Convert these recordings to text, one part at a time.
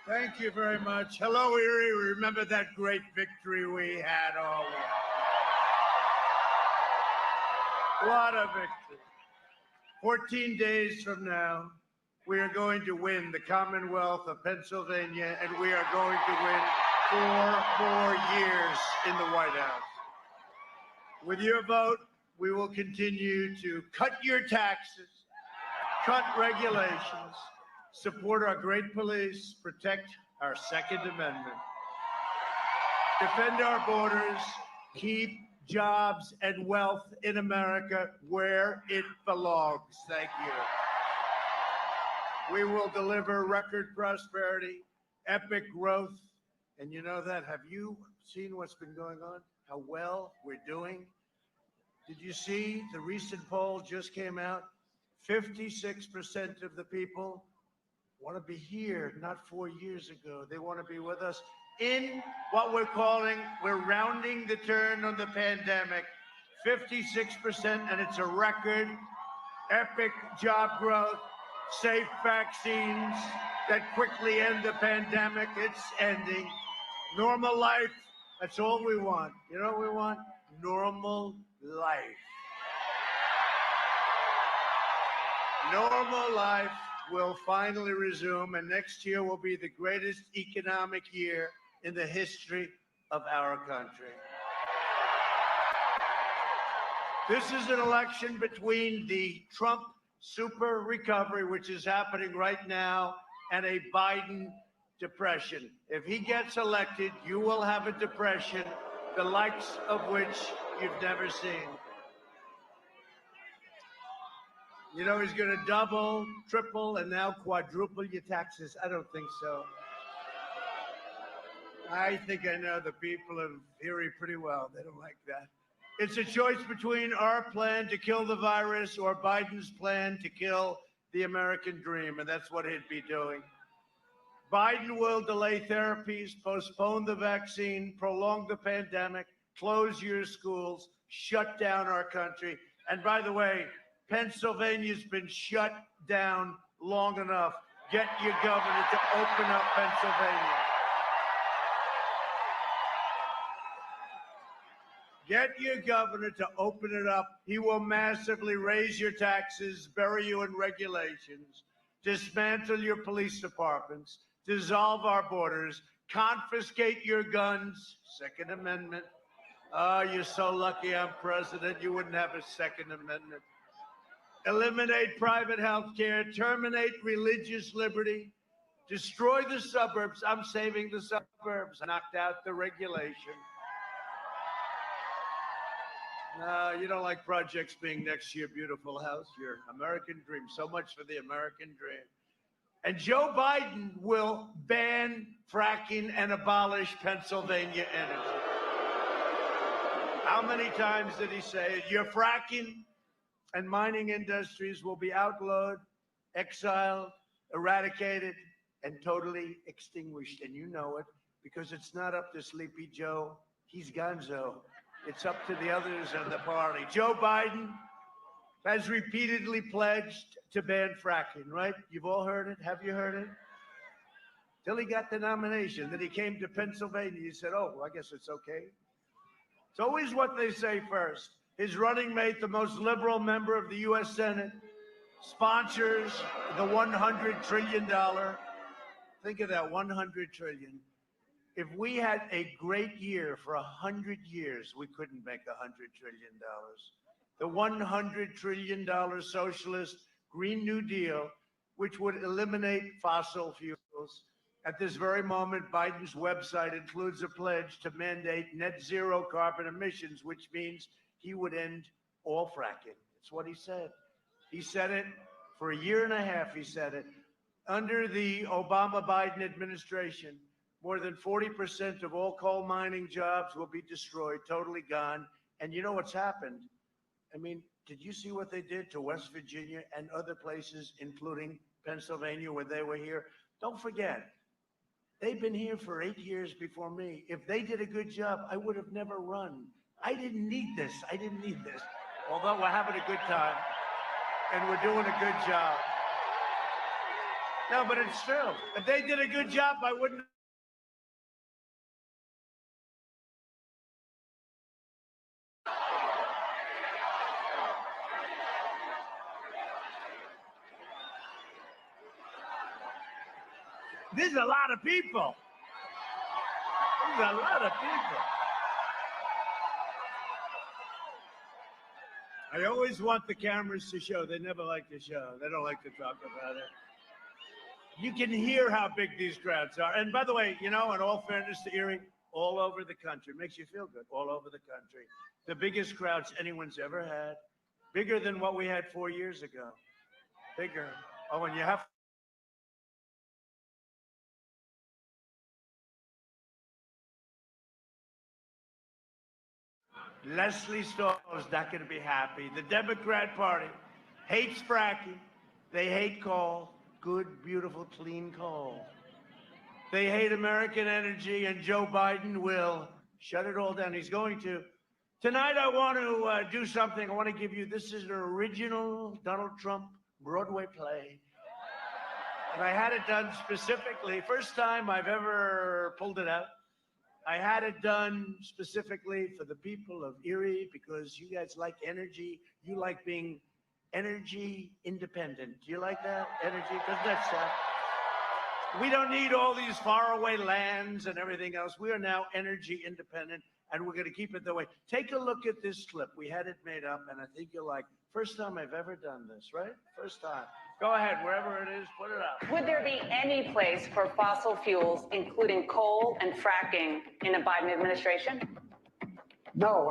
Thank you very much. Hello, Erie. Remember that great victory we had? Oh, what a victory. 14 days from now, we are going to win the Commonwealth of Pennsylvania, and we are going to win 4 more years in the White House. With your vote, we will continue to cut your taxes, cut regulations, support our great police, protect our Second Amendment, defend our borders, keep jobs and wealth in America where it belongs. Thank you. We will deliver record prosperity, epic growth. And you know that? Have you seen what's been going on? How well we're doing? Did you see the recent poll just came out? 56% of the people want to be here, not 4 years ago. They want to be with us in what we're rounding the turn on the pandemic. 56%, and it's a record, epic job growth, safe vaccines that quickly end the pandemic. It's ending. Normal life, that's all we want. You know what we want? Normal life. Normal life will finally resume, and next year will be the greatest economic year in the history of our country. This is an election between the Trump super recovery, which is happening right now, and a Biden depression. If he gets elected, you will have a depression, the likes of which you've never seen. You know, he's going to double, triple, and now quadruple your taxes. I don't think so. I think I know the people of Erie pretty well. They don't like that. It's a choice between our plan to kill the virus or Biden's plan to kill the American dream, and that's what he'd be doing. Biden will delay therapies, postpone the vaccine, prolong the pandemic, close your schools, shut down our country. And by the way, Pennsylvania's been shut down long enough. Get your governor to open up Pennsylvania. Get your governor to open it up. He will massively raise your taxes, bury you in regulations, dismantle your police departments, dissolve our borders, confiscate your guns, Second Amendment. Oh, you're so lucky I'm president, you wouldn't have a Second Amendment. Eliminate private health care, terminate religious liberty, destroy the suburbs. I'm saving the suburbs. Knocked out the regulation. No, you don't like projects being next to your beautiful house, your American dream. So much for the American dream. And Joe Biden will ban fracking and abolish Pennsylvania energy. How many times did he say it? Your fracking and mining industries will be outlawed, exiled, eradicated, and totally extinguished. And you know it, because it's not up to Sleepy Joe. He's gonzo. It's up to the others in the party. Joe Biden has repeatedly pledged to ban fracking, right? You've all heard it. Have you heard it? Till he got the nomination. Then he came to Pennsylvania. He said, oh, well, I guess it's okay. It's always what they say first. His running mate, the most liberal member of the U.S. Senate, sponsors the $100 trillion. Think of that, $100 trillion. If we had a great year for 100 years, we couldn't make $100 trillion. The $100 trillion socialist Green New Deal, which would eliminate fossil fuels. At this very moment, Biden's website includes a pledge to mandate net zero carbon emissions, which means he would end all fracking. It's what he said. He said it for a year and a half. He said it. Under the Obama-Biden administration, more than 40% of all coal mining jobs will be destroyed, totally gone. And you know what's happened? I mean, did you see what they did to West Virginia and other places, including Pennsylvania, where they were here? Don't forget, they've been here for 8 years before me. If they did a good job, I would have never run. I didn't need this. I didn't need this. Although we're having a good time and we're doing a good job. No, but it's true. If they did a good job, I wouldn't. There's a lot of people. There's a lot of people. I always want the cameras to show. They never like to show. They don't like to talk about it. You can hear how big these crowds are. And by the way, you know, in all fairness to Erie, all over the country, makes you feel good, all over the country. The biggest crowds anyone's ever had. Bigger than what we had 4 years ago. Bigger. Oh, and you have Leslie Stahl is not going to be happy. The Democrat Party hates fracking. They hate coal. Good, beautiful, clean coal. They hate American energy, and Joe Biden will shut it all down. He's going to. Tonight, I want to do something. I want to give you, this is an original Donald Trump Broadway play. And I had it done specifically. First time I've ever pulled it out. I had it done specifically for the people of Erie because you guys like energy. You like being energy independent. Do you like that? Energy? Doesn't that sound? We don't need all these faraway lands and everything else. We are now energy independent, and we're going to keep it that way. Take a look at this clip. We had it made up, and I think you'll like. First time I've ever done this, right? First time. Go ahead, wherever it is, put it up. Would there be any place for fossil fuels, including coal and fracking, in a Biden administration? No,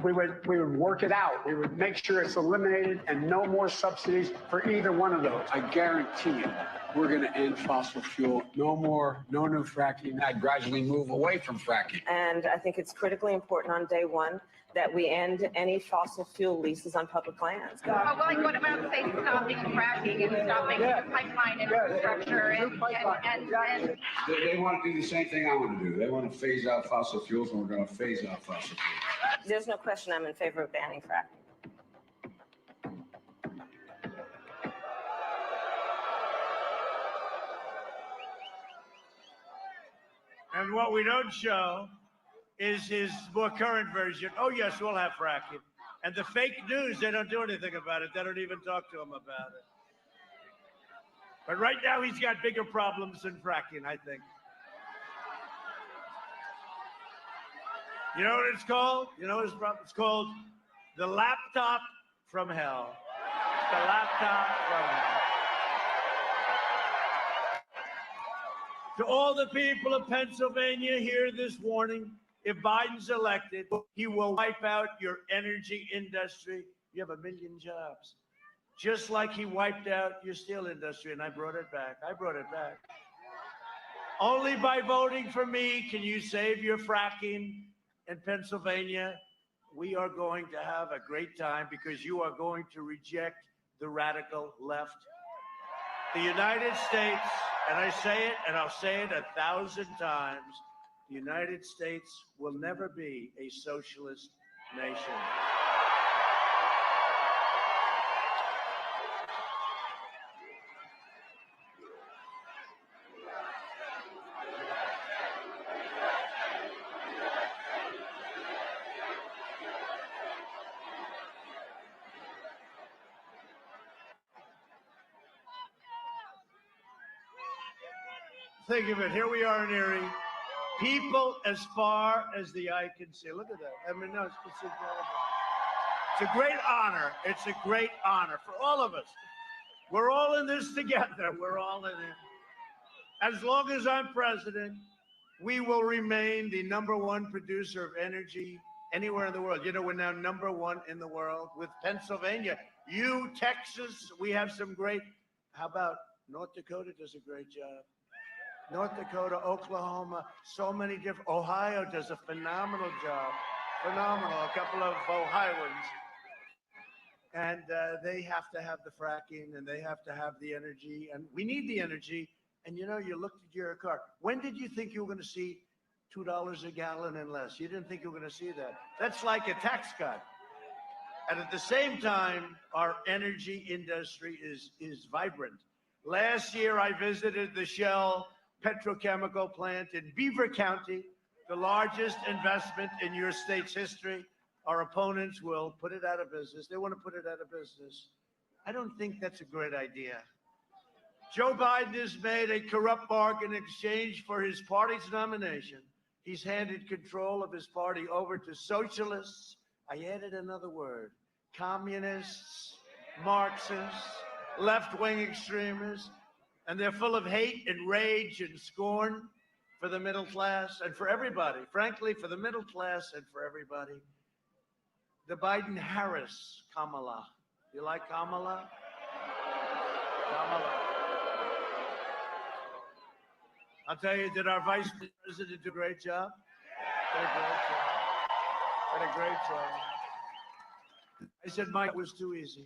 we would work it out. We would make sure it's eliminated and no more subsidies for either one of those. I guarantee you, we're going to end fossil fuel. No more, no new fracking. I'd gradually move away from fracking. And I think it's critically important on day one that we end any fossil fuel leases on public lands. Well, like, what about, say, stopping fracking and stopping the pipeline infrastructure and They want to do the same thing I want to do. They want to phase out fossil fuels, and we're going to phase out fossil fuels. There's no question I'm in favor of banning fracking. And what we don't show is his more current version. Oh, yes, we'll have fracking. And the fake news, they don't do anything about it. They don't even talk to him about it. But right now, he's got bigger problems than fracking, I think. You know what it's called? You know what it's called? The laptop from hell. The laptop from hell. To all the people of Pennsylvania, hear this warning. If Biden's elected, he will wipe out your energy industry. You have 1 million jobs. Just like he wiped out your steel industry, and I brought it back. I brought it back. Only by voting for me can you save your fracking in Pennsylvania. We are going to have a great time because you are going to reject the radical left. The United States, and I say it, and I'll say it 1,000 times, the United States will never be a socialist nation. Think of it. Here we are in Erie. People as far as the eye can see. Look at that. I mean, no, it's incredible. It's a great honor. It's a great honor for all of us. We're all in this together. We're all in it. As long as I'm president, we will remain the #1 producer of energy anywhere in the world. You know, we're now #1 in the world with Pennsylvania. You, Texas, we have some great. How about North Dakota does a great job. North Dakota, Oklahoma, so many different. Ohio does a phenomenal job. Phenomenal. A couple of Ohioans. And they have to have the fracking and they have to have the energy. And we need the energy. And you know, you looked at your car. When did you think you were going to see $2 a gallon and less? You didn't think you were going to see that. That's like a tax cut. And at the same time, our energy industry is vibrant. Last year, I visited the Shell petrochemical plant in Beaver County, the largest investment in your state's history. Our opponents will put it out of business. They want to put it out of business. I don't think that's a great idea. Joe Biden has made a corrupt bargain in exchange for his party's nomination. He's handed control of his party over to socialists. I added another word: communists, Marxists, left-wing extremists, and they're full of hate and rage and scorn for the middle class and for everybody. Frankly, for the middle class and for everybody. The Biden-Harris Kamala. You like Kamala? Kamala. I'll tell you, did our vice president do a great job? Did a great job. Did a great job. I said Mike was too easy.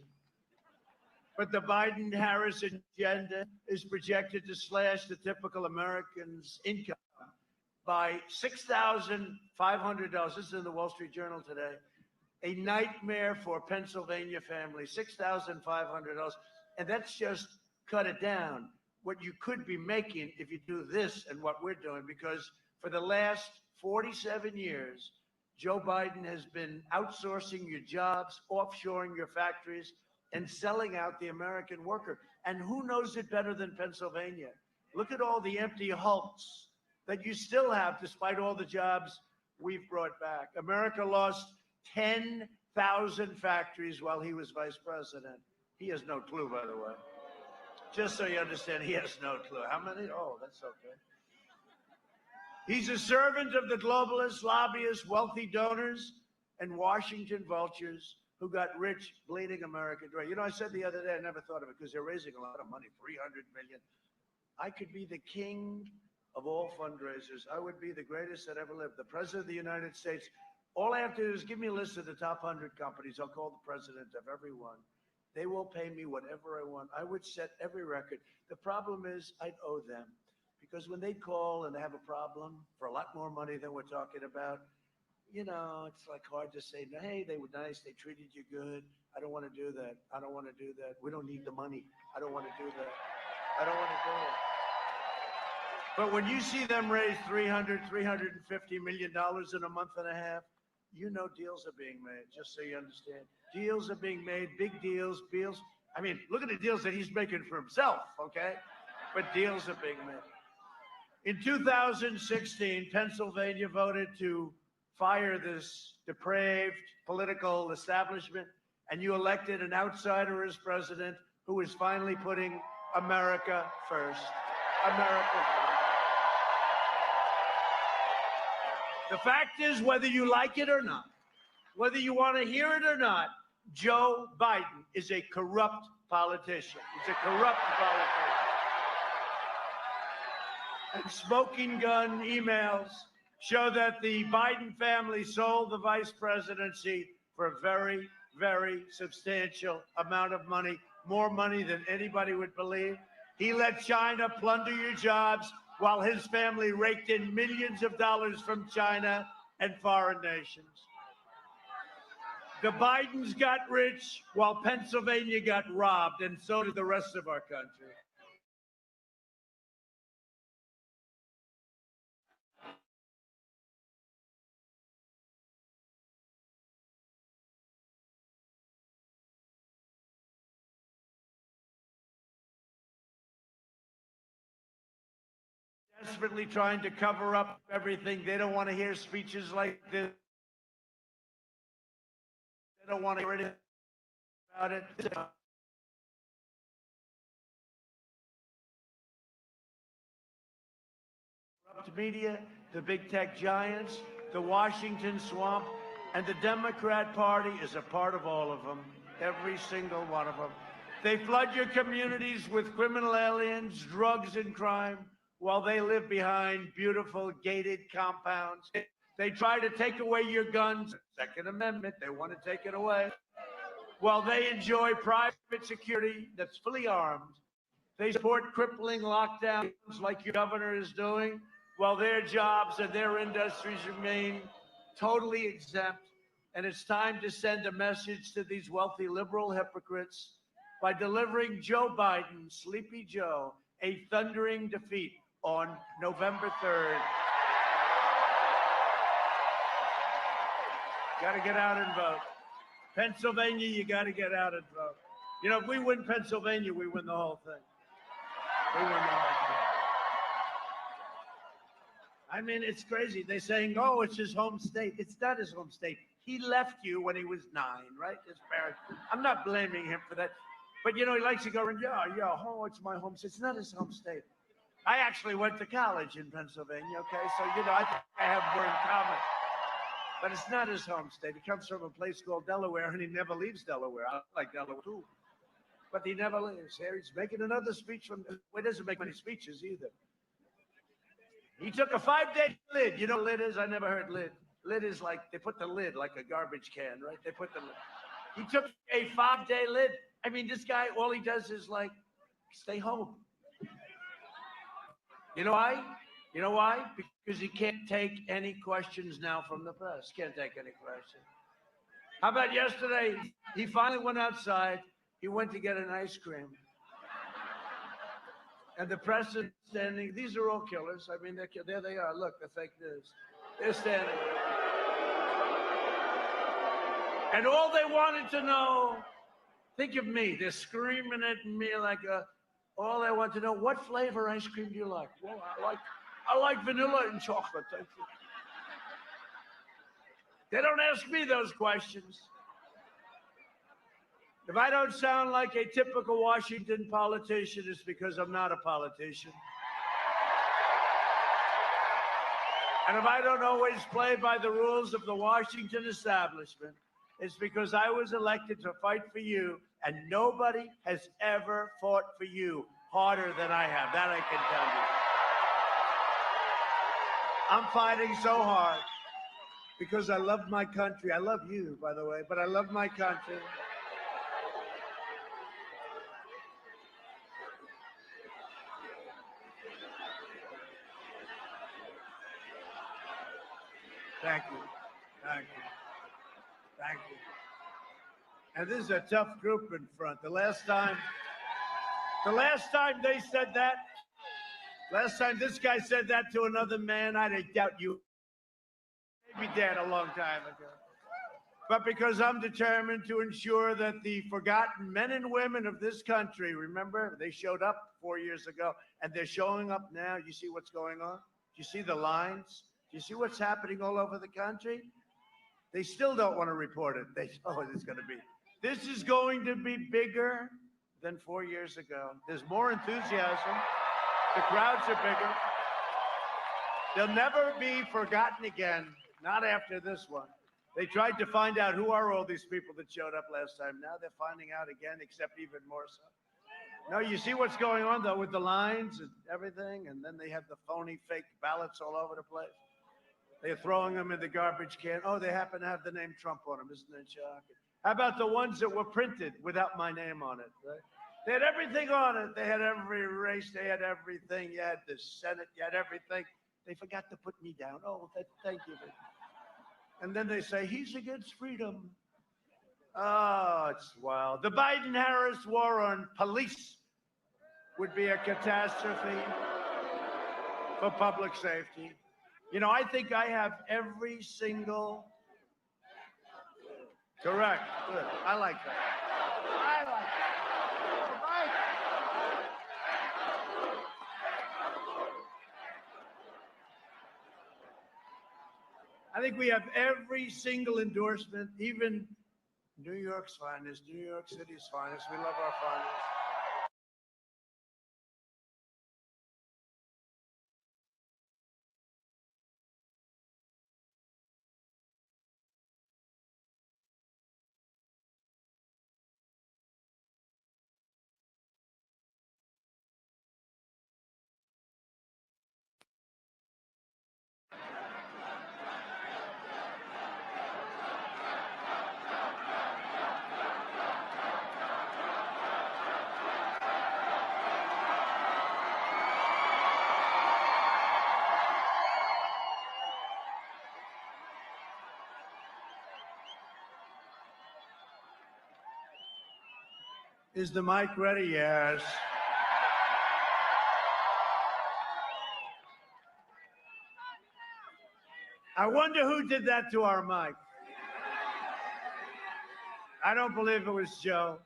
But the Biden-Harris agenda is projected to slash the typical American's income by $6,500. This is in the Wall Street Journal today. A nightmare for Pennsylvania families, $6,500. And that's just cut it down. What you could be making if you do this and what we're doing, because for the last 47 years, Joe Biden has been outsourcing your jobs, offshoring your factories, and selling out the American worker. And who knows it better than Pennsylvania? Look at all the empty hulks that you still have despite all the jobs we've brought back. America lost 10,000 factories while he was vice president. He has no clue, by the way. Just so you understand, he has no clue. How many? Oh, that's okay. He's a servant of the globalists, lobbyists, wealthy donors, and Washington vultures who got rich bleeding America dry. You know, I said the other day, I never thought of it because they're raising a lot of money, $300 million. I could be the king of all fundraisers. I would be the greatest that ever lived. The president of the United States. All I have to do is give me a list of the top 100 companies. I'll call the president of every one. They will pay me whatever I want. I would set every record. The problem is I'd owe them, because when they call and they have a problem for a lot more money than we're talking about, you know, it's like hard to say, no, hey, they were nice. They treated you good. I don't want to do that. I don't want to do that. We don't need the money. I don't want to do that. I don't want to do it. But when you see them raise $350 million in a month and a half, you know deals are being made, just so you understand. Deals are being made, big deals, deals. I mean, look at the deals that he's making for himself, okay? But deals are being made. In 2016, Pennsylvania voted to fire this depraved political establishment, and you elected an outsider as president who is finally putting America first. America first. The fact is, whether you like it or not, whether you want to hear it or not, Joe Biden is a corrupt politician. He's a corrupt politician. And smoking gun emails show that the Biden family sold the vice presidency for a very, very substantial amount of money, more money than anybody would believe. He let China plunder your jobs while his family raked in millions of dollars from China and foreign nations. The Bidens got rich while Pennsylvania got robbed, and so did the rest of our country. Desperately trying to cover up everything. They don't want to hear speeches like this. They don't want to hear anything about it. Corrupt media, the big tech giants, the Washington swamp, and the Democrat Party is a part of all of them, every single one of them. They flood your communities with criminal aliens, drugs, and crime, while they live behind beautiful gated compounds. They try to take away your guns. Second Amendment, they want to take it away. While they enjoy private security that's fully armed, they support crippling lockdowns like your governor is doing, while their jobs and their industries remain totally exempt. And it's time to send a message to these wealthy liberal hypocrites by delivering Joe Biden, Sleepy Joe, a thundering defeat on November 3rd. Got to get out and vote. Pennsylvania, you got to get out and vote. You know, if we win Pennsylvania, we win the whole thing. We win the whole thing. I mean, it's crazy. They're saying, oh, it's his home state. It's not his home state. He left you when he was 9, right? His parents. I'm not blaming him for that. But, you know, he likes to go around, yeah, oh, it's my home state. It's not his home state. I actually went to college in Pennsylvania, okay? So, you know, I think I have more in common. But it's not his home state. He comes from a place called Delaware, and he never leaves Delaware. I like Delaware, too. But he never leaves. Here he's making another speech from, well, he doesn't make many speeches either. He took a 5-day lid. You know what lid is? I never heard lid. Lid is like, they put the lid like a garbage can, right? They put the lid. He took a 5-day lid. I mean, this guy, all he does is like, stay home. You know why? You know why? Because he can't take any questions now from the press. Can't take any questions. How about yesterday? He finally went outside. He went to get an ice cream. And the press is standing. These are all killers. I mean, there they are. Look, the fake news. They're standing. And all they wanted to know, think of me. They're screaming at me like all I want to know, what flavor ice cream do you like? Well, I like vanilla and chocolate. Thank you. They don't ask me those questions. If I don't sound like a typical Washington politician, it's because I'm not a politician. And if I don't always play by the rules of the Washington establishment, it's because I was elected to fight for you, and nobody has ever fought for you harder than I have. That I can tell you. I'm fighting so hard because I love my country. I love you, by the way, but I love my country. Thank you. Thank you. Thank you. And this is a tough group in front. The last time they said that, last time this guy said that to another man, I doubt you. Maybe dead a long time ago. But because I'm determined to ensure that the forgotten men and women of this country, remember, they showed up 4 years ago, and they're showing up now. You see what's going on? Do you see the lines? Do you see what's happening all over the country? They still don't want to report it. This is going to be bigger than 4 years ago. There's more enthusiasm. The crowds are bigger. They'll never be forgotten again, not after this one. They tried to find out who are all these people that showed up last time. Now they're finding out again, except even more so. No, you see what's going on, though, with the lines and everything, and then they have the phony fake ballots all over the place. They're throwing them in the garbage can. Oh, they happen to have the name Trump on them. Isn't that shocking? How about the ones that were printed without my name on it, right? They had everything on it. They had every race. They had everything. You had the Senate. You had everything. They forgot to put me down. Oh, thank you. And then they say, he's against freedom. Oh, it's wild. The Biden-Harris war on police would be a catastrophe for public safety. You know, I think I have every single. Correct. Good. I like that. I like that. Right. I think we have every single endorsement, even New York's finest, New York City's finest. We love our finest. Is the mic ready? Yes. I wonder who did that to our mic. I don't believe it was Joe.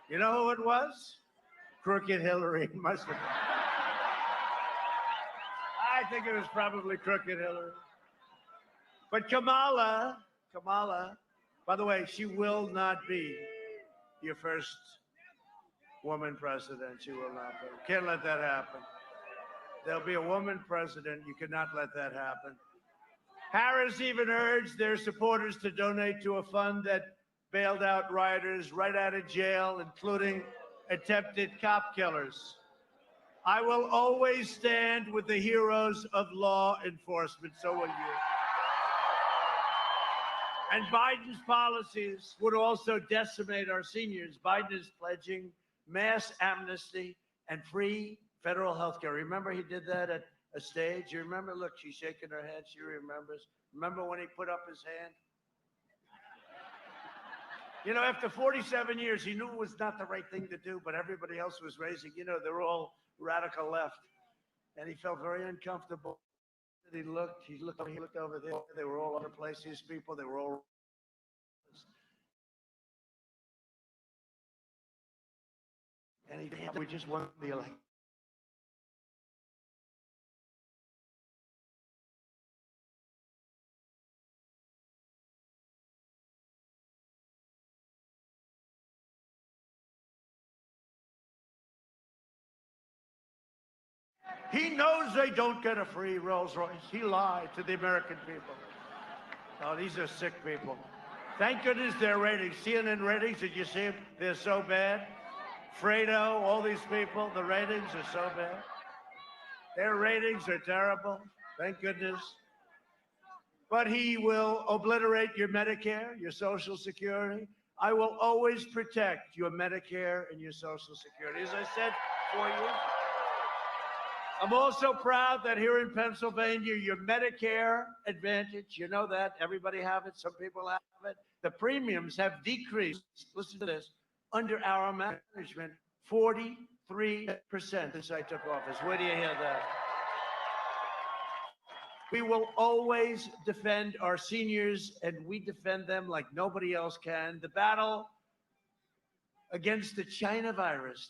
You know who it was? Crooked Hillary. Must have been. I think it was probably Crooked Hillary. But Kamala, by the way, she will not be your first woman president. She will not be. Can't let that happen. There'll be a woman president. You cannot let that happen. Harris even urged their supporters to donate to a fund that bailed out rioters right out of jail, including attempted cop killers. I will always stand with the heroes of law enforcement. So will you. And Biden's policies would also decimate our seniors. Biden is pledging mass amnesty and free federal health care. Remember he did that at a stage? You remember? Look, she's shaking her head. She remembers. Remember when he put up his hand? You know, after 47 years, he knew it was not the right thing to do, but everybody else was raising, you know, they're all radical left. And he felt very uncomfortable. He looked over there. They were all over the place. These people, they were all. And we just won the election. He knows they don't get a free Rolls Royce. He lied to the American people. Oh, these are sick people. Thank goodness their ratings. CNN ratings, did you see them? They're so bad. Fredo, all these people, the ratings are so bad. Their ratings are terrible. Thank goodness. But he will obliterate your Medicare, your Social Security. I will always protect your Medicare and your Social Security. As I said 4 years ago. I'm also proud that here in Pennsylvania, your Medicare Advantage, you know that, everybody have it, some people have it. The premiums have decreased, listen to this, under our management, 43% since I took office. Where do you hear that? We will always defend our seniors, and we defend them like nobody else can. The battle against the China virus,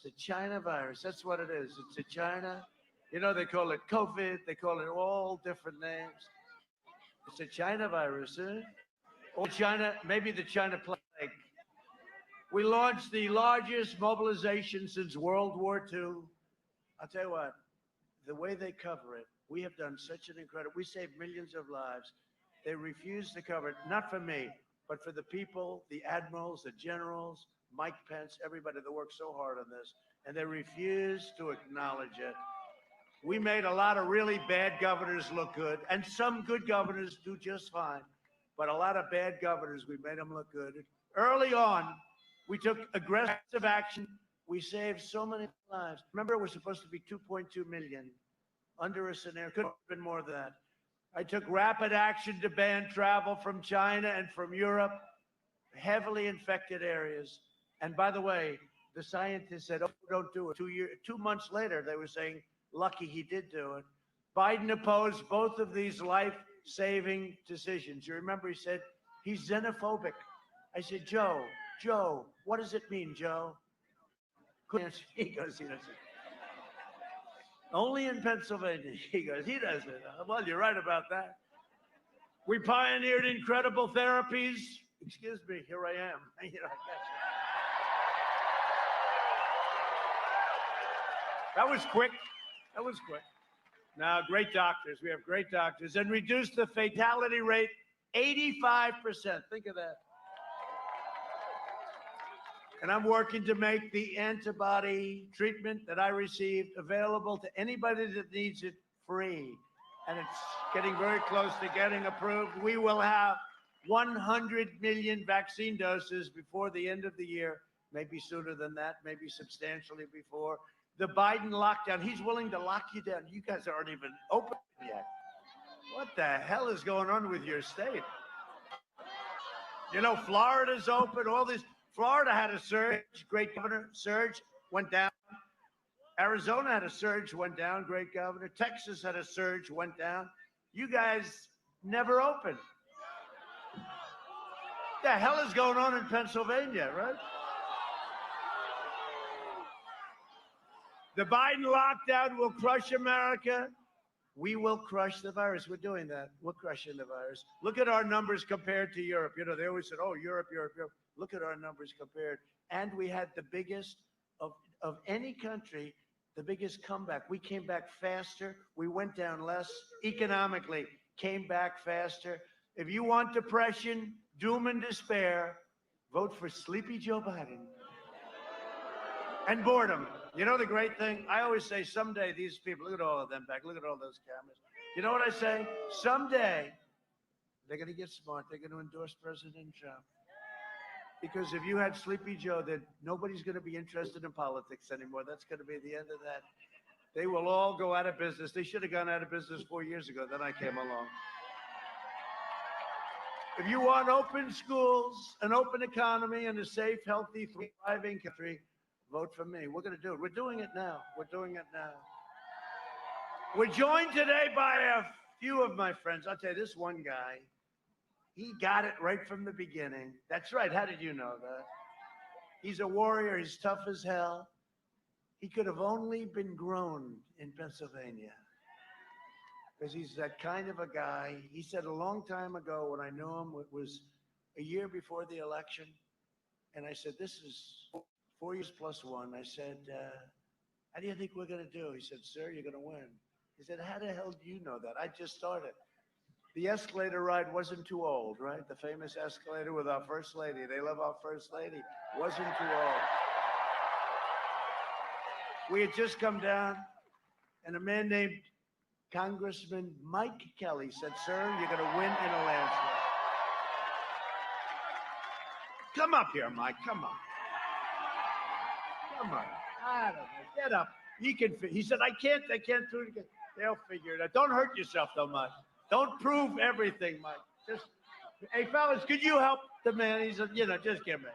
that's what it is. It's a China. You know, they call it COVID. They call it all different names. It's a China virus, eh? Or China, maybe the China plague. We launched the largest mobilization since World War II. I'll tell you what, the way they cover it, we have done such an incredible, we saved millions of lives. They refuse to cover it, not for me, but for the people, the admirals, the generals, Mike Pence, everybody that worked so hard on this, and they refuse to acknowledge it. We made a lot of really bad governors look good, and some good governors do just fine. But a lot of bad governors, we made them look good. Early on, we took aggressive action. We saved so many lives. Remember, it was supposed to be 2.2 million under a scenario. Could have been more than that. I took rapid action to ban travel from China and from Europe, heavily infected areas. And by the way, the scientists said, oh, don't do it. 2 months later, they were saying, lucky he did do it. Biden opposed both of these life-saving decisions. You remember he said, he's xenophobic. I said, Joe, what does it mean, Joe? Couldn't answer. He goes, he doesn't. Only in Pennsylvania. He goes, he doesn't. Well, you're right about that. We pioneered incredible therapies. Excuse me, here I am. You know, that was quick. That was quick. Now, great doctors. We have great doctors. And reduced the fatality rate 85%. Think of that. And I'm working to make the antibody treatment that I received available to anybody that needs it free. And it's getting very close to getting approved. We will have 100 million vaccine doses before the end of the year, maybe sooner than that, maybe substantially before. The Biden lockdown, he's willing to lock you down. You guys aren't even open yet. What the hell is going on with your state? You know, Florida's open, all this. Florida had a surge, great governor, surge, went down. Arizona had a surge, went down, great governor. Texas had a surge, went down. You guys never opened. What the hell is going on in Pennsylvania, right? The Biden lockdown will crush America. We will crush the virus. We're doing that. We're crushing the virus. Look at our numbers compared to Europe. You know, they always said, oh, Europe, Europe, Europe. Look at our numbers compared. And we had the biggest of any country, the biggest comeback. We came back faster. We went down less economically, came back faster. If you want depression, doom and despair, vote for Sleepy Joe Biden. And boredom. You know the great thing? I always say someday these people, look at all of them back, look at all those cameras. You know what I say? Someday they're going to get smart. They're going to endorse President Trump. Because if you had Sleepy Joe, then nobody's going to be interested in politics anymore. That's going to be the end of that. They will all go out of business. They should have gone out of business 4 years ago. Then I came along. If you want open schools, an open economy, and a safe, healthy, thriving country, vote for me. We're going to do it. We're doing it now. We're doing it now. We're joined today by a few of my friends. I'll tell you, this one guy, he got it right from the beginning. That's right. How did you know that? He's a warrior. He's tough as hell. He could have only been grown in Pennsylvania because he's that kind of a guy. He said a long time ago when I knew him, it was a year before the election, and I said, this is 4 years plus one. I said, how do you think we're going to do? He said, sir, you're going to win. He said, how the hell do you know that? I just started. The escalator ride wasn't too old, right? The famous escalator with our first lady. They love our first lady. Wasn't too old. We had just come down, and a man named Congressman Mike Kelly said, sir, you're going to win in a landslide. Come up here, Mike. Come on. Come on. I don't know. Get up. You can. He said, I can't do it again. They'll figure it out. Don't hurt yourself, though, Mike. Don't prove everything, Mike. Just, hey, fellas, could you help the man? He's, just give me.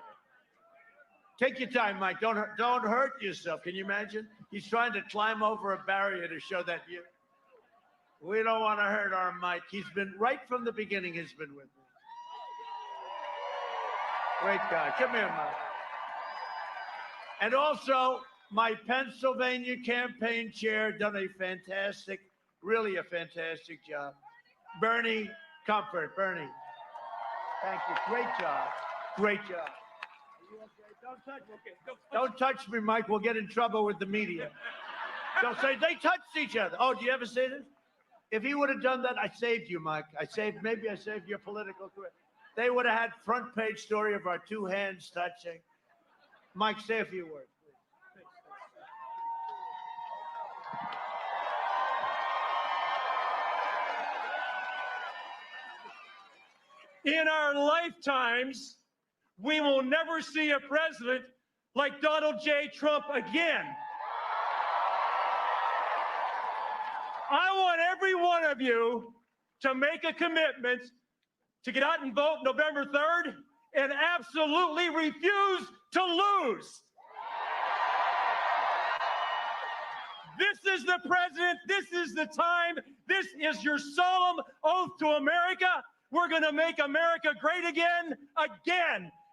Take your time, Mike. Don't hurt yourself. Can you imagine? He's trying to climb over a barrier to show that you. We don't want to hurt our Mike. He's been right from the beginning. He's been with me. Great guy. Come here, Mike. And also, my Pennsylvania campaign chair done a fantastic, really a fantastic job. Bernie Comfort. Bernie. Thank you. Great job. Great job. Are you okay? Don't touch me, Mike. We'll get in trouble with the media. They'll say they touched each other. Oh, do you ever say this? If he would have done that, I saved you, Mike. Maybe I saved your political career. They would have had front page story of our two hands touching. Mike, say a few words, please. In our lifetimes, we will never see a president like Donald J. Trump again. I want every one of you to make a commitment to get out and vote November 3rd and absolutely refuse to lose. This is the president. This is the time. This is your solemn oath to America. We're going to make America great again,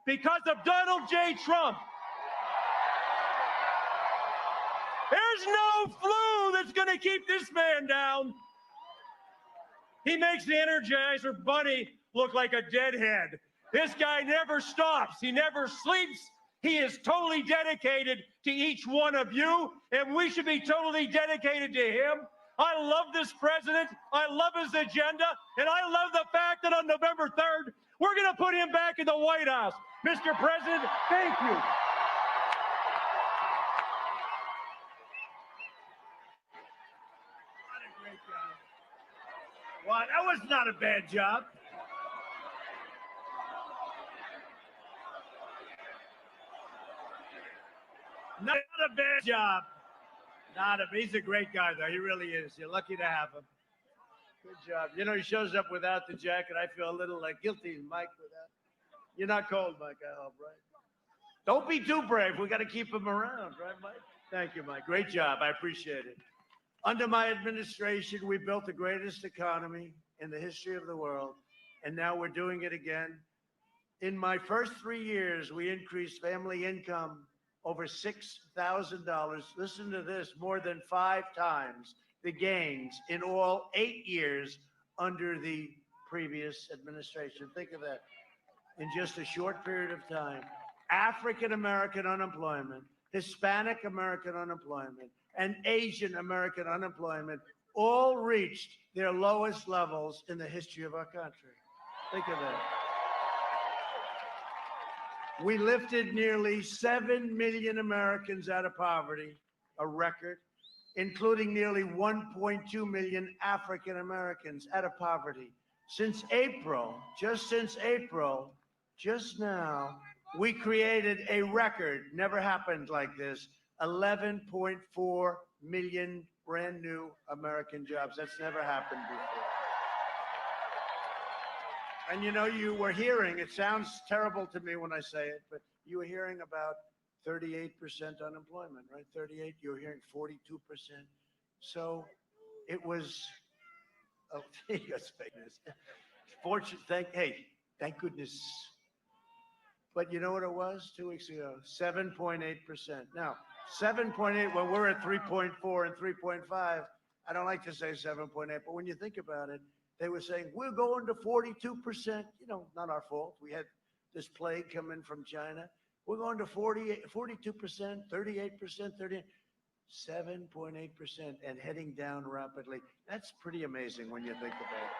because of Donald J. Trump. There's no flu that's going to keep this man down. He makes the Energizer Bunny look like a deadhead. This guy never stops. He never sleeps. He is totally dedicated to each one of you, and we should be totally dedicated to him. I love this president. I love his agenda, and I love the fact that on November 3rd, we're going to put him back in the White House. Mr. President, thank you. What a great job. Well, that was not a bad job. Not a bad job. He's a great guy, though. He really is. You're lucky to have him. Good job. He shows up without the jacket. I feel a little guilty, Mike, without. You're not cold, Mike, I hope, right? Don't be too brave. We got to keep them around, right, Mike? Thank you, Mike. Great job. I appreciate it. Under my administration, we built the greatest economy in the history of the world, and now we're doing it again. In my first 3 years, we increased family income over $6,000. Listen to this, more than 5 times the gains in all 8 years under the previous administration. Think of that. In just a short period of time, African American unemployment, Hispanic American unemployment, and Asian American unemployment all reached their lowest levels in the history of our country. Think of that. We lifted nearly 7 million Americans out of poverty, a record, including nearly 1.2 million African Americans out of poverty. Since April, just now, we created a record, never happened like this, 11.4 million brand new American jobs. That's never happened before. And you know, you were hearing, it sounds terrible to me when I say it, but you were hearing about 38% unemployment, right? 38, you were hearing 42%. So it was, oh, yes, thank goodness. But you know what it was 2 weeks ago? 7.8%. Now, 7.8, when we're at 3.4 and 3.5, I don't like to say 7.8, but when you think about it, they were saying, we're going to 42%. You know, not our fault. We had this plague come in from China. We're going to 42%, 38%, 38%, 7.8%, and heading down rapidly. That's pretty amazing when you think about it.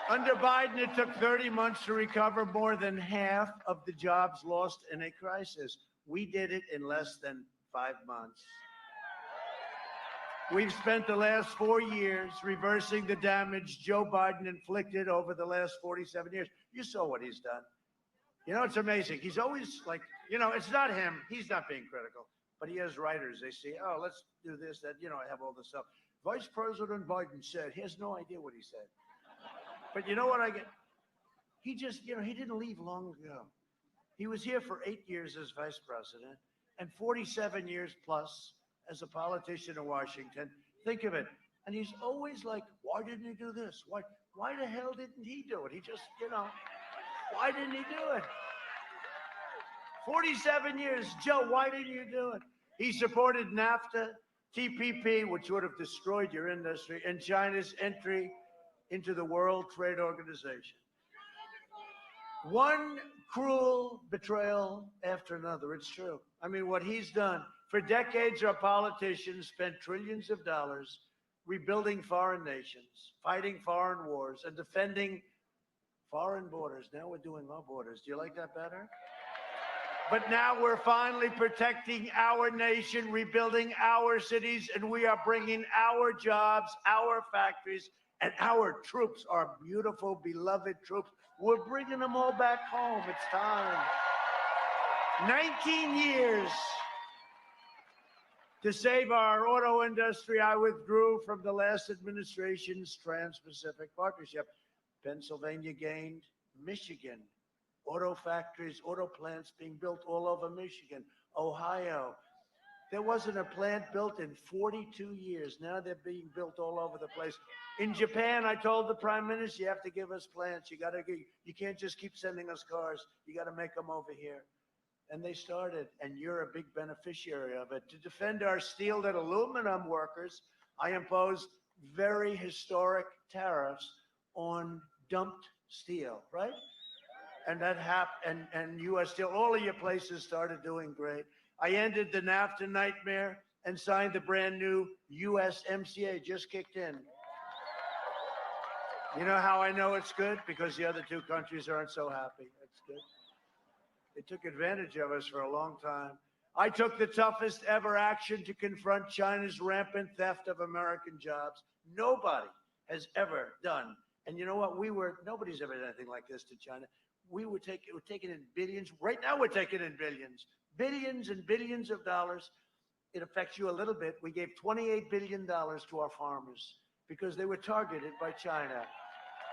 Under Biden, it took 30 months to recover more than half of the jobs lost in a crisis. We did it in less than 5 months. We've spent the last 4 years reversing the damage Joe Biden inflicted over the last 47 years. You saw what he's done. You know, it's amazing. He's always like, you know, it's not him. He's not being critical. But he has writers. They say, oh, let's do this, that, you know, I have all this stuff. Vice President Biden said, he has no idea what he said. But you know what I get? He just, you know, he didn't leave long ago. He was here for 8 years as vice president and 47 years plus as a politician in Washington. Think of it. And he's always like, why didn't he do this? Why the hell didn't he do it? He just, you know, why didn't he do it? 47 years, Joe, why didn't you do it? He supported NAFTA, TPP, which would have destroyed your industry, and China's entry into the World Trade Organization. One cruel betrayal after another. It's true. I mean, what he's done. For decades, our politicians spent trillions of dollars rebuilding foreign nations, fighting foreign wars, and defending foreign borders. Now we're doing our borders. Do you like that better? But now we're finally protecting our nation, rebuilding our cities, and we are bringing our jobs, our factories, and our troops, our beautiful, beloved troops. We're bringing them all back home. It's time. 19 years to save our auto industry. I withdrew from the last administration's Trans-Pacific Partnership. Pennsylvania gained, Michigan. Auto factories, auto plants being built all over Michigan, Ohio. There wasn't a plant built in 42 years. Now they're being built all over the place. In Japan, I told the prime minister, you have to give us plants. You can't just keep sending us cars. You got to make them over here. And they started, and you're a big beneficiary of it. To defend our steel and aluminum workers, I imposed very historic tariffs on dumped steel, right? And that happened, and U.S. Steel, all of your places started doing great. I ended the NAFTA nightmare and signed the brand new USMCA, just kicked in. You know how I know it's good? Because the other two countries aren't so happy. It's good. They took advantage of us for a long time. I took the toughest ever action to confront China's rampant theft of American jobs. Nobody has ever done. And you know what? Nobody's ever done anything like this to China. We're taking in billions. Right now, we're taking in billions and billions of dollars. It affects you a little bit. We gave $28 billion to our farmers because they were targeted by China.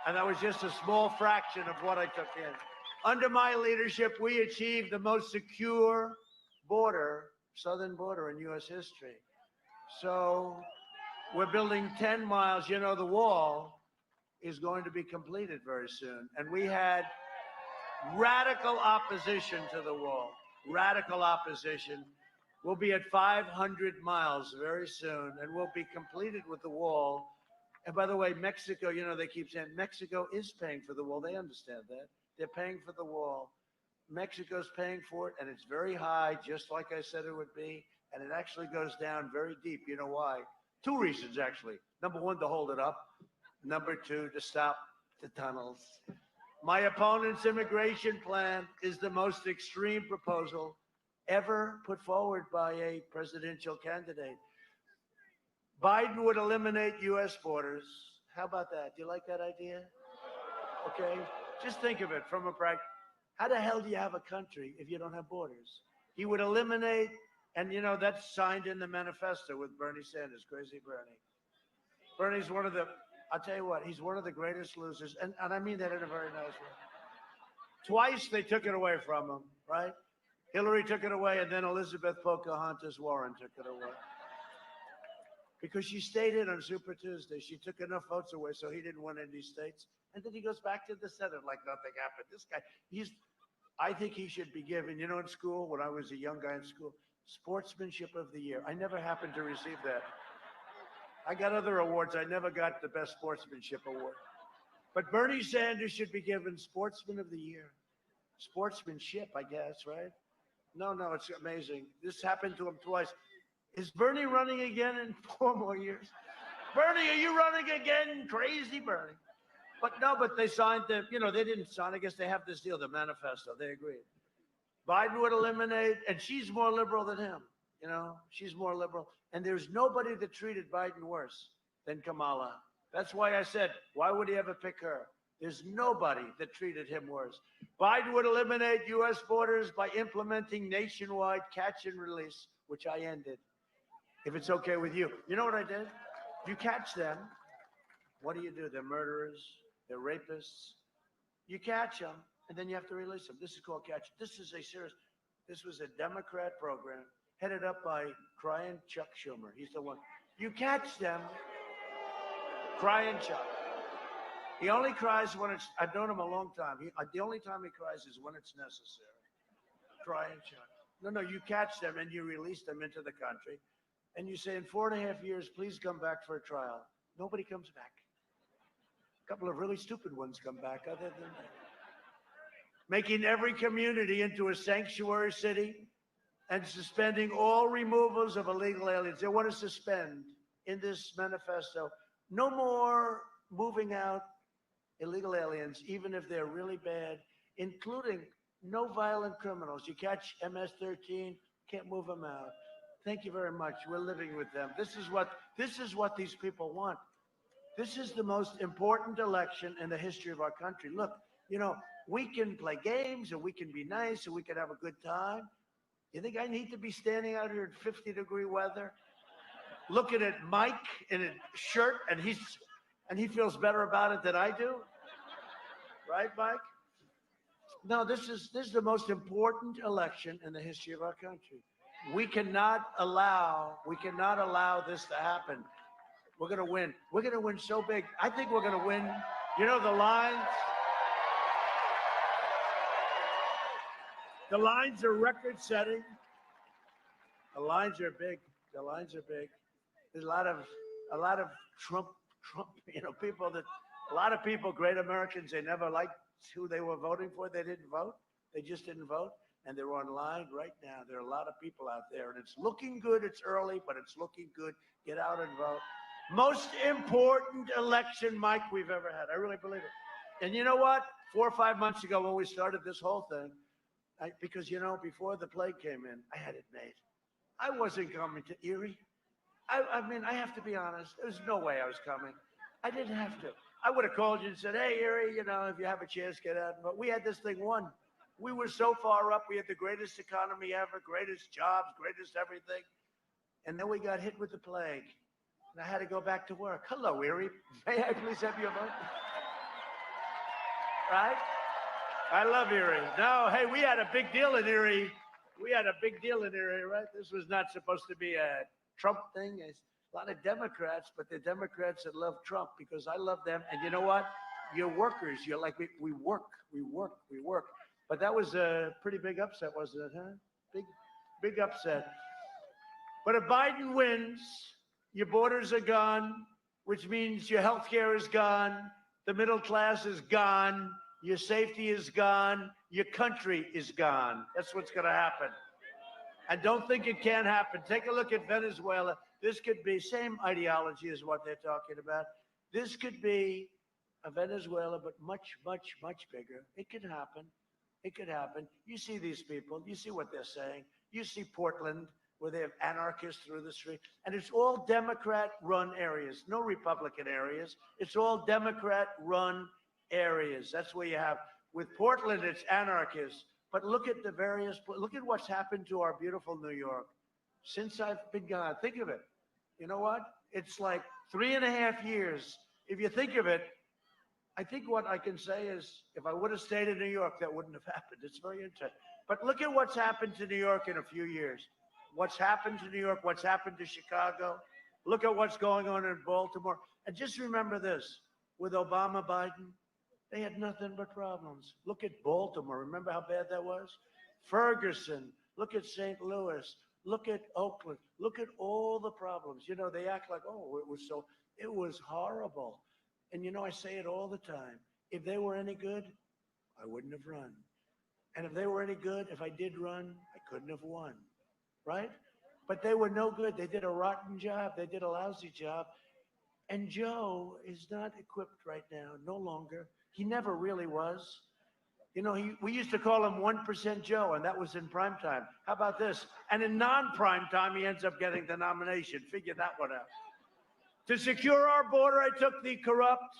And that was just a small fraction of what I took in. Under my leadership, we achieved the most secure border, southern border in U.S. history. So we're building 10 miles. You know, the wall is going to be completed very soon. And we had radical opposition to the wall, radical opposition. We'll be at 500 miles very soon, and we'll be completed with the wall. And by the way, Mexico, you know, they keep saying Mexico is paying for the wall. They understand that. They're paying for the wall. Mexico's paying for it, and it's very high, just like I said it would be. And it actually goes down very deep. You know why? Two reasons, actually. Number one, to hold it up. Number two, to stop the tunnels. My opponent's immigration plan is the most extreme proposal ever put forward by a presidential candidate. Biden would eliminate U.S. borders. How about that? Do you like that idea? Okay. Just think of it from a practice. How the hell do you have a country if you don't have borders? He would eliminate, and you know, that's signed in the manifesto with Bernie Sanders, crazy Bernie. Bernie's one of the, I'll tell you what, he's one of the greatest losers. And I mean that in a very nice way. Twice they took it away from him, right? Hillary took it away, and then Elizabeth Pocahontas Warren took it away. Because she stayed in on Super Tuesday. She took enough votes away so he didn't win any states. And then he goes back to the Senate like nothing happened. This guy, I think he should be given, you know, in school, when I was a young guy in school, Sportsmanship of the Year. I never happened to receive that. I got other awards. I never got the Best Sportsmanship Award. But Bernie Sanders should be given Sportsman of the Year. Sportsmanship, I guess, right? No, it's amazing. This happened to him twice. Is Bernie running again in 4 more years? Bernie, are you running again? Crazy Bernie. But they signed the, you know, they didn't sign. I guess they have this deal, the manifesto. They agreed. Biden would eliminate, and she's more liberal than him. You know, she's more liberal. And there's nobody that treated Biden worse than Kamala. That's why I said, why would he ever pick her? There's nobody that treated him worse. Biden would eliminate U.S. borders by implementing nationwide catch and release, which I ended. If it's okay with you. You know what I did? You catch them. What do? They're murderers. They're rapists. You catch them, and then you have to release them. This is called catch. This was a Democrat program headed up by crying Chuck Schumer. He's the one. You catch them, crying Chuck. He only cries when it's, I've known him a long time. The only time he cries is when it's necessary. Crying Chuck. No, you catch them and you release them into the country. And you say, in 4.5 years, please come back for a trial. Nobody comes back. A couple of really stupid ones come back other than that. Making every community into a sanctuary city and suspending all removals of illegal aliens. They want to suspend in this manifesto, no more moving out illegal aliens, even if they're really bad, including no violent criminals. You catch MS-13, can't move them out. Thank you very much. We're living with them. This is what these people want. This is the most important election in the history of our country. Look, you know, we can play games and we can be nice and we can have a good time. You think I need to be standing out here in 50-degree weather, looking at Mike in a shirt, and he feels better about it than I do? Right, Mike? No, this is the most important election in the history of our country. We cannot allow this to happen. We're going to win. We're going to win so big. I think we're going to win. You know, the lines are record-setting. The lines are big. There's a lot of Trump, you know, people that, a lot of people, great Americans, they never liked who they were voting for. They didn't vote. They just didn't vote. And they're online right now. There are a lot of people out there, and it's looking good. It's early, but it's looking good. Get out and vote. Most important election, Mike, we've ever had. I really believe it. And you know what? 4 or 5 months ago when we started this whole thing, because, you know, before the plague came in, I had it made. I wasn't coming to Erie. I mean, I have to be honest. There's no way I was coming. I didn't have to. I would have called you and said, hey, Erie, you know, if you have a chance, get out. But we had this thing won. We were so far up. We had the greatest economy ever, greatest jobs, greatest everything. And then we got hit with the plague. And I had to go back to work. Hello, Erie. May I please have your vote? Right? I love Erie. No, hey, we had a big deal in Erie. We had a big deal in Erie, right? This was not supposed to be a Trump thing. It's a lot of Democrats, but the Democrats that love Trump because I love them. And you know what? You're workers. You're like, we work. But that was a pretty big upset, wasn't it, huh? Big upset. But if Biden wins, your borders are gone, which means your health care is gone, the middle class is gone, your safety is gone, your country is gone. That's what's going to happen. And don't think it can't happen. Take a look at Venezuela. This could be same ideology as what they're talking about. This could be a Venezuela, but much, much, much bigger. It could happen. It could happen. You see these people. You see what they're saying. You see Portland, where they have anarchists through the street. And it's all Democrat-run areas, no Republican areas. It's all Democrat-run areas. That's where you have. With Portland, it's anarchists. But look at look at what's happened to our beautiful New York since I've been gone. Think of it. You know what? It's like 3.5 years. If you think of it, I think what I can say is if I would have stayed in New York, that wouldn't have happened. It's very interesting. But look at what's happened to New York in a few years. What's happened to New York, what's happened to Chicago. Look at what's going on in Baltimore. And just remember this, with Obama, Biden, they had nothing but problems. Look at Baltimore. Remember how bad that was? Ferguson. Look at St. Louis. Look at Oakland. Look at all the problems. You know, they act like, oh, it was horrible. And you know, I say it all the time. If they were any good, I wouldn't have run. And if they were any good, if I did run, I couldn't have won. Right? But they were no good. They did a rotten job. They did a lousy job. And Joe is not equipped right now, no longer. He never really was. You know, we used to call him 1% Joe, and that was in prime time. How about this? And in non-prime time, he ends up getting the nomination. Figure that one out. To secure our border, I took the corrupt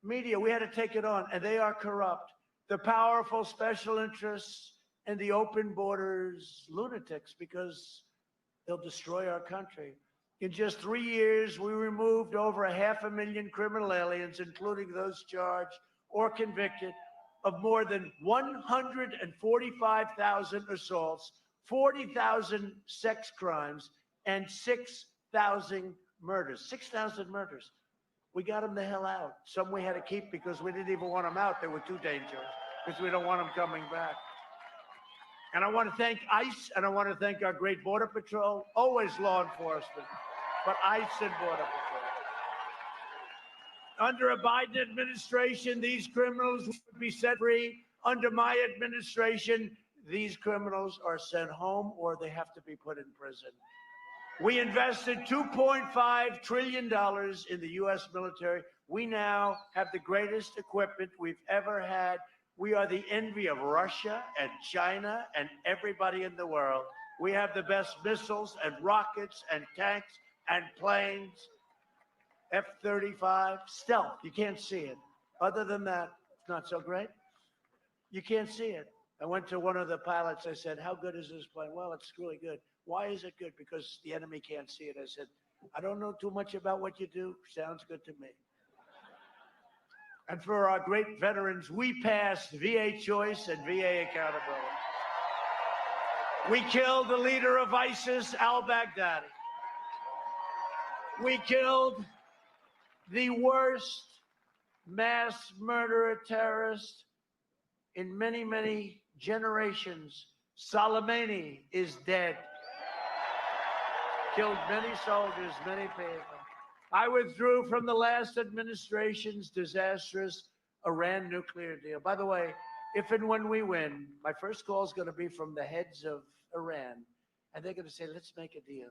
media. We had to take it on, and they are corrupt. The powerful special interests and the open borders lunatics, because they'll destroy our country. In just 3 years, we removed over 500,000 criminal aliens, including those charged or convicted of more than 145,000 assaults, 40,000 sex crimes, and 6,000 murders. 6,000 murders. We got them the hell out. Some we had to keep because we didn't even want them out. They were too dangerous because we don't want them coming back. And I want to thank ICE, and I want to thank our great Border Patrol, always law enforcement, but ICE and Border Patrol. Under a Biden administration, these criminals would be set free. Under my administration, these criminals are sent home or they have to be put in prison. We invested $2.5 trillion in the U.S. military. We now have the greatest equipment we've ever had. We are the envy of Russia and China and everybody in the world. We have the best missiles and rockets and tanks and planes, F-35, stealth. You can't see it. Other than that, it's not so great. You can't see it. I went to one of the pilots. I said, how good is this plane? Well, it's really good. Why is it good? Because the enemy can't see it. I said, I don't know too much about what you do. Sounds good to me. And for our great veterans, we passed VA choice and VA accountability. We killed the leader of ISIS, al-Baghdadi. We killed the worst mass murderer terrorist in many, many generations. Soleimani is dead. Killed many soldiers, many people. I withdrew from the last administration's disastrous Iran nuclear deal. By the way, if and when we win, my first call is going to be from the heads of Iran, and they're going to say, let's make a deal.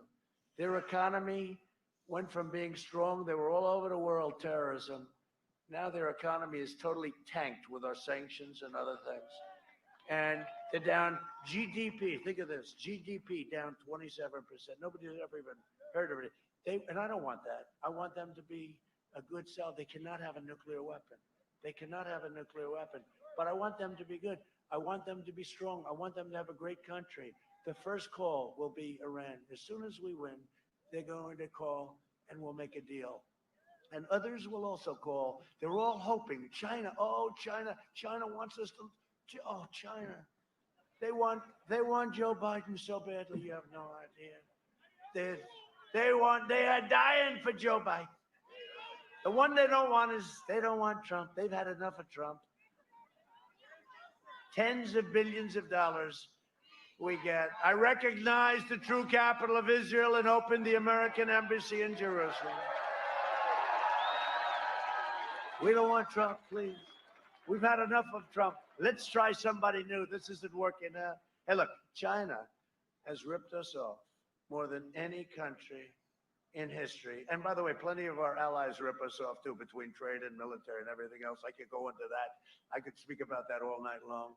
Their economy went from being strong, they were all over the world, terrorism. Now their economy is totally tanked with our sanctions and other things. And they're down GDP. Think of this, GDP down 27%. Nobody's ever even heard of it. And I don't want that. I want them to be a good cell. They cannot have a nuclear weapon. They cannot have a nuclear weapon. But I want them to be good. I want them to be strong. I want them to have a great country. The first call will be Iran. As soon as we win, they're going to call and we'll make a deal. And others will also call. They're all hoping. China, oh, China wants us to Oh, China. They want Joe Biden so badly, you have no idea. They are dying for Joe Biden. The one they don't want is, they don't want Trump. They've had enough of Trump. Tens of billions of dollars we get. I recognize the true capital of Israel and opened the American embassy in Jerusalem. We don't want Trump, please. We've had enough of Trump. Let's try somebody new. This isn't working out. Hey, look, China has ripped us off more than any country in history. And by the way, plenty of our allies rip us off too, between trade and military and everything else. I could go into that. I could speak about that all night long.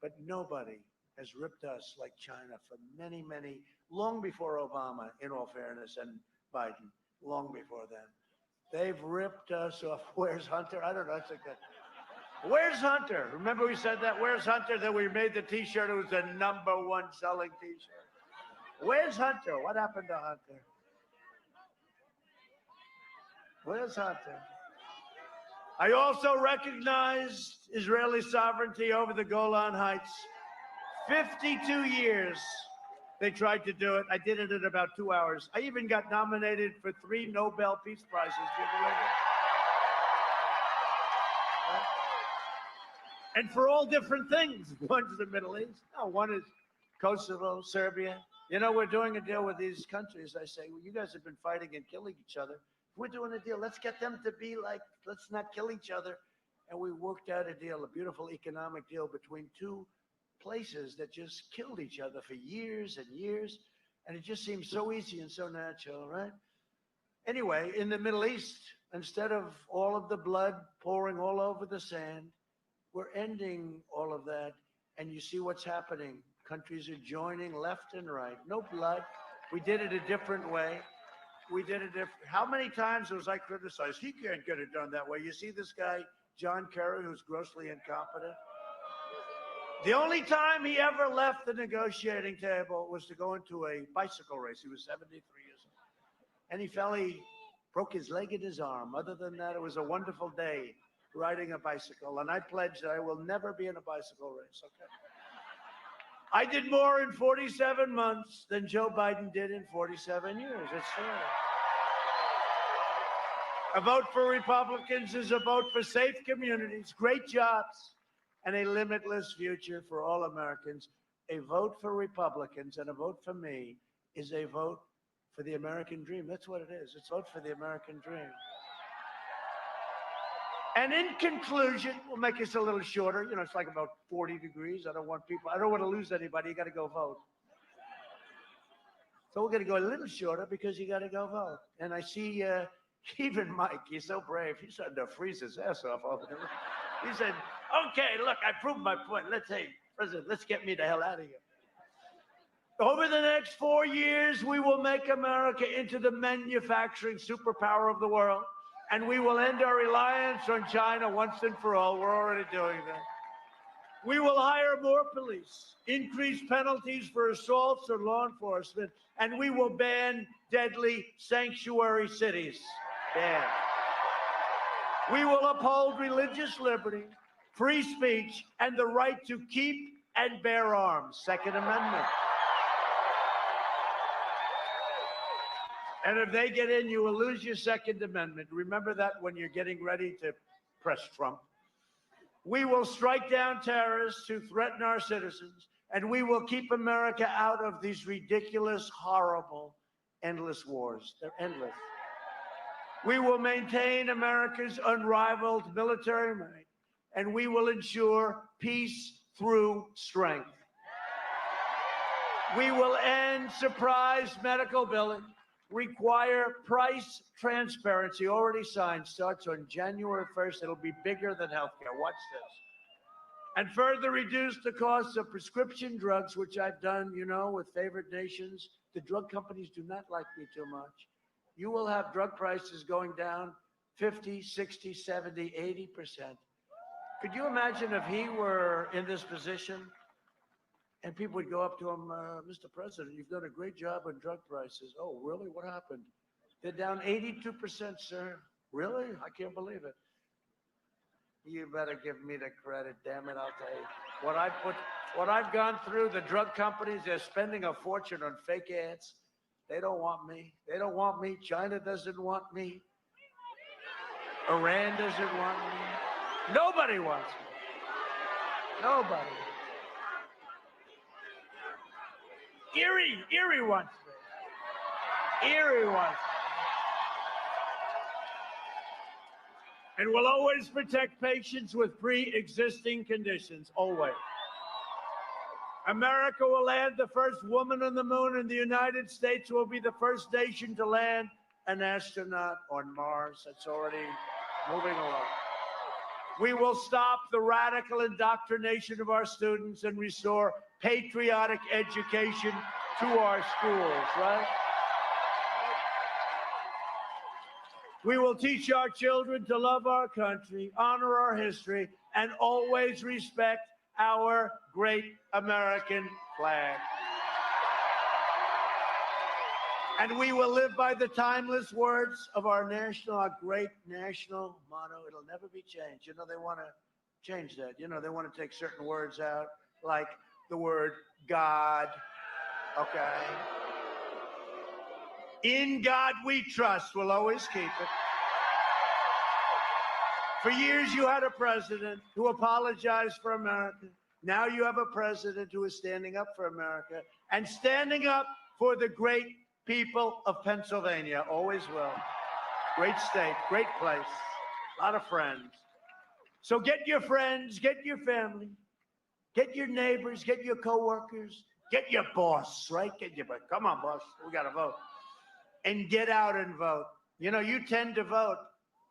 But nobody has ripped us like China for many, many, long before Obama, in all fairness, and Biden, long before then. They've ripped us off. Where's Hunter? I don't know. It's a good. Where's Hunter? Remember we said that? Where's Hunter? Then we made the T-shirt. It was the #1 selling T-shirt. Where's Hunter? What happened to Hunter? Where's Hunter? I also recognized Israeli sovereignty over the Golan Heights. 52 years they tried to do it. I did it in about 2 hours. I even got nominated for 3 Nobel Peace Prizes. Do you believe it? And for all different things. One's the Middle East. No, one is Kosovo, Serbia. You know, we're doing a deal with these countries. I say, well, you guys have been fighting and killing each other. We're doing a deal. Let's get them to be like, let's not kill each other. And we worked out a deal, a beautiful economic deal between 2 places that just killed each other for years and years. And it just seems so easy and so natural, right? Anyway, in the Middle East, instead of all of the blood pouring all over the sand, we're ending all of that. And you see what's happening. Countries are joining left and right. No blood. We did it a different way. We did it different. How many times was I criticized? He can't get it done that way. You see this guy, John Kerry, who's grossly incompetent? The only time he ever left the negotiating table was to go into a bicycle race. He was 73 years old. And he broke his leg and his arm. Other than that, it was a wonderful day riding a bicycle. And I pledged that I will never be in a bicycle race, okay? I did more in 47 months than Joe Biden did in 47 years. It's true. A vote for Republicans is a vote for safe communities, great jobs, and a limitless future for all Americans. A vote for Republicans and a vote for me is a vote for the American dream. That's what it is. It's a vote for the American dream. And in conclusion, we'll make this a little shorter. You know, it's like about 40 degrees. I don't want to lose anybody. You got to go vote. So we're going to go a little shorter because you got to go vote. And I see even Mike, he's so brave. He's starting to freeze his ass off over there. He said, okay, look, I proved my point. President, let's get me the hell out of here. Over the next 4 years, we will make America into the manufacturing superpower of the world. And we will end our reliance on China once and for all. We're already doing that. We will hire more police, increase penalties for assaults on law enforcement, and we will ban deadly sanctuary cities. Ban. We will uphold religious liberty, free speech, and the right to keep and bear arms. Second Amendment. And if they get in, you will lose your Second Amendment. Remember that when you're getting ready to press Trump. We will strike down terrorists who threaten our citizens, and we will keep America out of these ridiculous, horrible, endless wars. They're endless. We will maintain America's unrivaled military might, and we will ensure peace through strength. We will end surprise medical billing, require price transparency, already signed, starts on January 1st. It'll be bigger than healthcare. Watch this. And further reduce the cost of prescription drugs, which I've done, you know, with favored nations. The drug companies do not like me too much. You will have drug prices going down 50, 60, 70, 80%. Could you imagine if he were in this position? And people would go up to him, Mr. President, you've done a great job on drug prices. Oh, really? What happened? They're down 82%, sir. Really? I can't believe it. You better give me the credit, damn it, I'll tell you. what I've gone through, the drug companies, they're spending a fortune on fake ads. They don't want me. They don't want me. China doesn't want me. Iran doesn't want me. Nobody wants me. Nobody. Erie wants me. Erie wants me. And we'll always protect patients with pre-existing conditions, always. America will land the first woman on the moon, and the United States will be the first nation to land an astronaut on Mars. That's already moving along. We will stop the radical indoctrination of our students and restore patriotic education to our schools, right? We will teach our children to love our country, honor our history, and always respect our great American flag. And we will live by the timeless words of our great national motto. It'll never be changed. You know, they want to change that. You know, they want to take certain words out, like the word God, okay? In God we trust. We'll always keep it. For years, you had a president who apologized for America. Now you have a president who is standing up for America and standing up for the great people of Pennsylvania. Always will. Great state, great place, a lot of friends. So get your friends, get your family, get your neighbors, get your coworkers, get your boss, right? Come on, boss, we got to vote. And get out and vote. You know, you tend to vote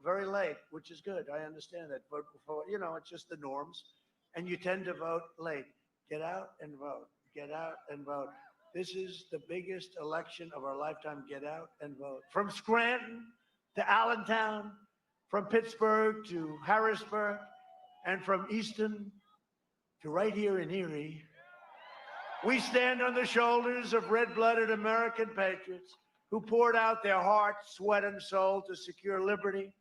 very late, which is good. I understand that. But, you know, it's just the norms. And you tend to vote late. Get out and vote. Get out and vote. This is the biggest election of our lifetime. Get out and vote. From Scranton to Allentown, from Pittsburgh to Harrisburg, and from Easton to right here in Erie, we stand on the shoulders of red-blooded American patriots who poured out their heart, sweat, and soul to secure liberty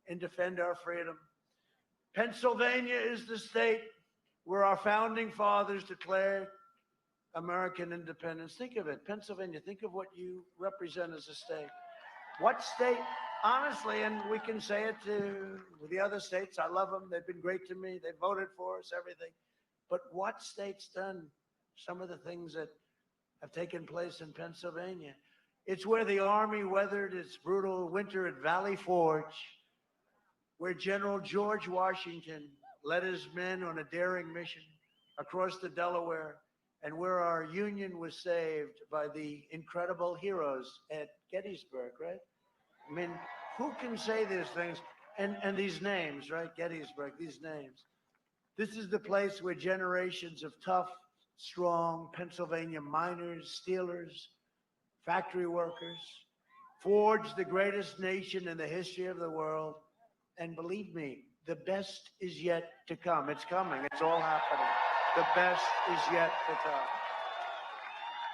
and defend our freedom. Pennsylvania is the state where our founding fathers declared American independence. Think of it, Pennsylvania, think of what you represent as a state. What state, honestly, and we can say it to the other states, I love them, they've been great to me, they voted for us, everything. But what state's done some of the things that have taken place in Pennsylvania? It's where the Army weathered its brutal winter at Valley Forge, where General George Washington led his men on a daring mission across the Delaware, and where our Union was saved by the incredible heroes at Gettysburg, right? I mean, who can say these things? And these names, right? Gettysburg, these names. This is the place where generations of tough, strong Pennsylvania miners, steelers, factory workers forged the greatest nation in the history of the world. And believe me, the best is yet to come. It's coming. It's all happening. The best is yet to come.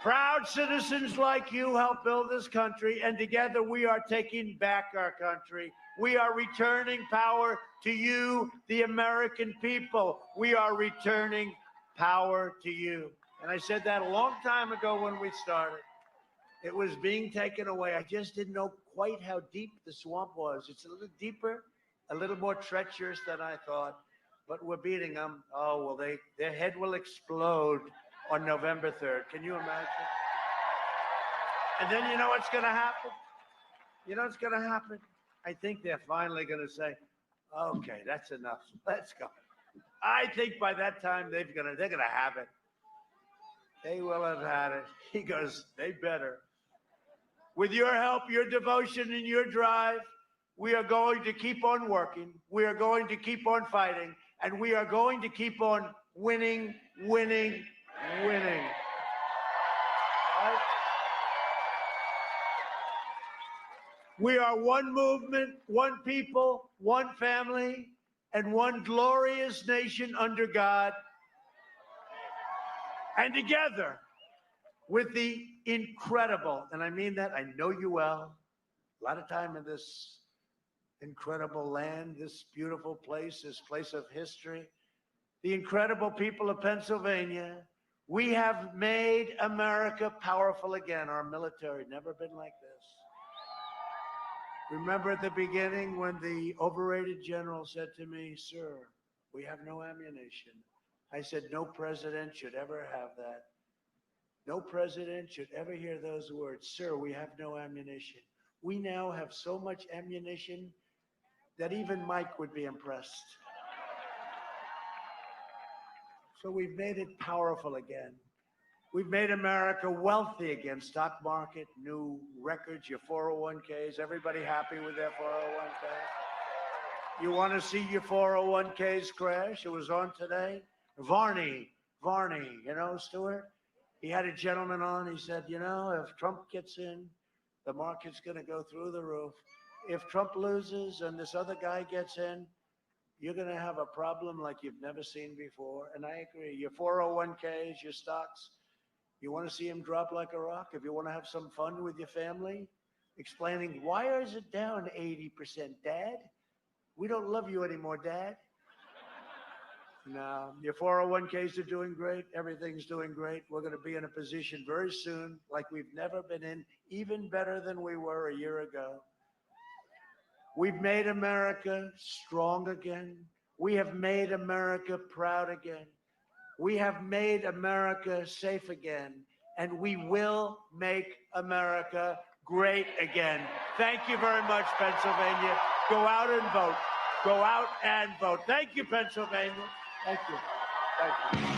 Proud citizens like you help build this country, and together we are taking back our country. We are returning power to you, the American people. We are returning power to you. And I said that a long time ago when we started. It was being taken away. I just didn't know quite how deep the swamp was. It's a little deeper, a little more treacherous than I thought, but we're beating them. Oh, well, their head will explode on November 3rd. Can you imagine? And then you know what's going to happen? You know what's going to happen? I think they're finally going to say, okay, that's enough. Let's go. I think by that time they're going to have it. They will have had it. He goes, they better. With your help, your devotion, and your drive, we are going to keep on working. We are going to keep on fighting. And we are going to keep on winning, winning, winning. Right? We are one movement, one people, one family, and one glorious nation under God. And together, with the incredible, and I mean that, I know you well, a lot of time in this incredible land, this beautiful place, this place of history, the incredible people of Pennsylvania, we have made America powerful again. Our military never been like this. Remember at the beginning when the overrated general said to me, "Sir, we have no ammunition." I said, "No president should ever have that. No president should ever hear those words. Sir, we have no ammunition." We now have so much ammunition that even Mike would be impressed. So we've made it powerful again. We've made America wealthy again. Stock market, new records, your 401ks. Everybody happy with their 401ks? You want to see your 401ks crash? It was on today. Varney, you know, Stuart? He had a gentleman on. He said, you know, if Trump gets in, the market's going to go through the roof. If Trump loses and this other guy gets in, you're going to have a problem like you've never seen before. And I agree. Your 401ks, your stocks, you want to see them drop like a rock? If you want to have some fun with your family, explaining, why is it down 80%, Dad? We don't love you anymore, Dad. No, your 401ks are doing great. Everything's doing great. We're going to be in a position very soon like we've never been in, even better than we were a year ago. We've made America strong again. We have made America proud again. We have made America safe again. And we will make America great again. Thank you very much, Pennsylvania. Go out and vote. Go out and vote. Thank you, Pennsylvania. Thank you. Thank you.